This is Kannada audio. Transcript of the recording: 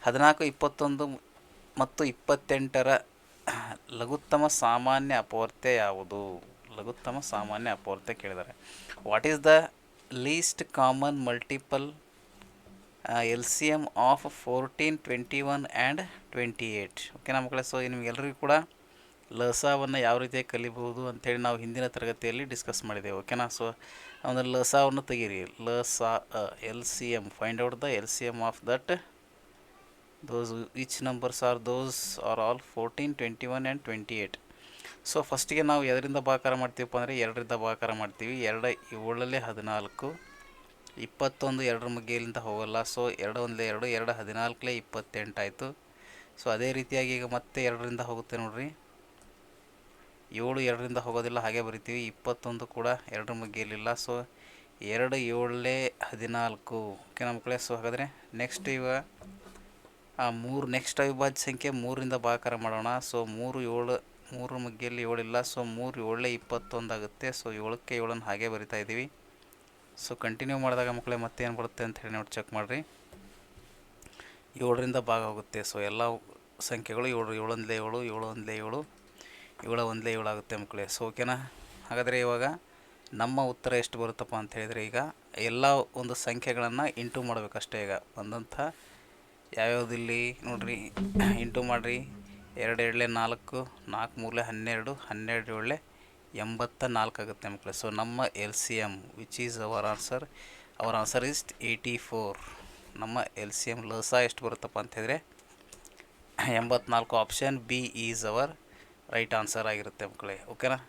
14, 21 ಮತ್ತು 28ರ ಲಘುತ್ತಮ ಸಾಮಾನ್ಯ ಅಪವರ್ತ್ಯ ಯಾವುದು? ಲಘುತ್ತಮ ಸಾಮಾನ್ಯ ಅಪವರ್ತ್ಯ ಕೇಳಿದ್ದಾರೆ. What is the least common multiple L C M of 14, 21 and 28? ಓಕೆನಾ ಮಕ್ಕಳೇ? ಸೊ ನಿಮಗೆಲ್ಲರಿಗೂ ಕೂಡ ಲಸಾವನ್ನು ಯಾವ ರೀತಿಯಾಗಿ ಕಲಿಬಹುದು ಅಂಥೇಳಿ ನಾವು ಹಿಂದಿನ ತರಗತಿಯಲ್ಲಿ ಡಿಸ್ಕಸ್ ಮಾಡಿದ್ದೇವೆ. ಓಕೆನಾ? ಸೊ ಒಂದು ಲಸಾವನ್ನು ತೆಗೀರಿ. ಲಸಾ L C M, find out the L C M of that those which numbers are those are all 14, 21 and 28. So ಫಸ್ಟಿಗೆ ನಾವು ಎದರಿಂದ ಭಾಗಾಕಾರ ಮಾಡ್ತೀವಪ್ಪ ಅಂದರೆ 2ರಿಂದ ಭಾಗಾಕಾರ ಮಾಡ್ತೀವಿ. 2 7 14, 21 2ರ ಮಗ್ಗೆಯಲ್ಲಿಂದ ಹೋಗಲ್ಲ. ಸೊ 2 1 2, 2 14 28 ಆಯಿತು. ಸೊ ಅದೇ ರೀತಿಯಾಗಿ ಈಗ ಮತ್ತೆ 2ರಿಂದ ಹೋಗುತ್ತೆ ನೋಡ್ರಿ. 7 2ರಿಂದ ಹೋಗೋದಿಲ್ಲ, ಹಾಗೆ ಬರಿತೀವಿ. 21 ಕೂಡ 2ರ ಮಗ್ಗೆಯಲ್ಲಿಲ್ಲ. ಸೊ 2 7 14. ಓಕೆನಾ ಮಕ್ಕಳೇ? ಸೊ ಹಾಗಾದರೆ ನೆಕ್ಸ್ಟ್ ಇವಾಗ 3 ನೆಕ್ಸ್ಟ್ ಅವಿಭಾಜ್ಯ ಸಂಖ್ಯೆ 3ರಿಂದ ಭಾಗಾಕಾರ ಮಾಡೋಣ. ಸೊ 3 7, 3 ಮಗ್ಗೆಯಲ್ಲಿ 7 ಇಲ್ಲ. ಸೊ 3 7 21 ಆಗುತ್ತೆ. ಸೊ 7ಕ್ಕೆ 7 ಹಾಗೆ ಬರಿತಾ ಇದ್ದೀವಿ. ಸೊ ಕಂಟಿನ್ಯೂ ಮಾಡಿದಾಗ ಮಕ್ಕಳೇ ಮತ್ತೆ ಏನು ಬರುತ್ತೆ ಅಂತ ಹೇಳಿ ನೋಡಿ ಚೆಕ್ ಮಾಡಿರಿ. 7ರಿಂದ ಭಾಗ ಹೋಗುತ್ತೆ. ಸೊ ಎಲ್ಲ ಸಂಖ್ಯೆಗಳು 7 7 1 7 7 1 7 7 1 7 ಆಗುತ್ತೆ ಮಕ್ಕಳೇ. ಸೊ ಓಕೆನಾ? ಹಾಗಾದರೆ ಇವಾಗ ನಮ್ಮ ಉತ್ತರ ಎಷ್ಟು ಬರುತ್ತಪ್ಪ ಅಂತ ಹೇಳಿದರೆ, ಈಗ ಎಲ್ಲ ಒಂದು ಸಂಖ್ಯೆಗಳನ್ನು ಇಂಟು ಮಾಡಬೇಕಷ್ಟೇ. ಈಗ ಬಂದಂಥ ಯಾವ್ಯಾವುದಿಲ್ಲಿ ನೋಡಿರಿ, ಇಂಟು ಮಾಡಿರಿ. 2 2 4, 4 3 12, 12 7 84 ಆಗುತ್ತೆ ಮಕ್ಕಳೇ. ಸೊ ನಮ್ಮ L C M which is our answer is 84. ನಮ್ಮ ಎಲ್ ಸಿ ಎಮ್ ಲಸ ಎಷ್ಟು ಬರುತ್ತಪ್ಪ ಅಂತ ಹೇಳಿದ್ರೆ 84. Option B is our right answer ಆಗಿರುತ್ತೆ ಮಕ್ಕಳೇ. ಓಕೆನಾ?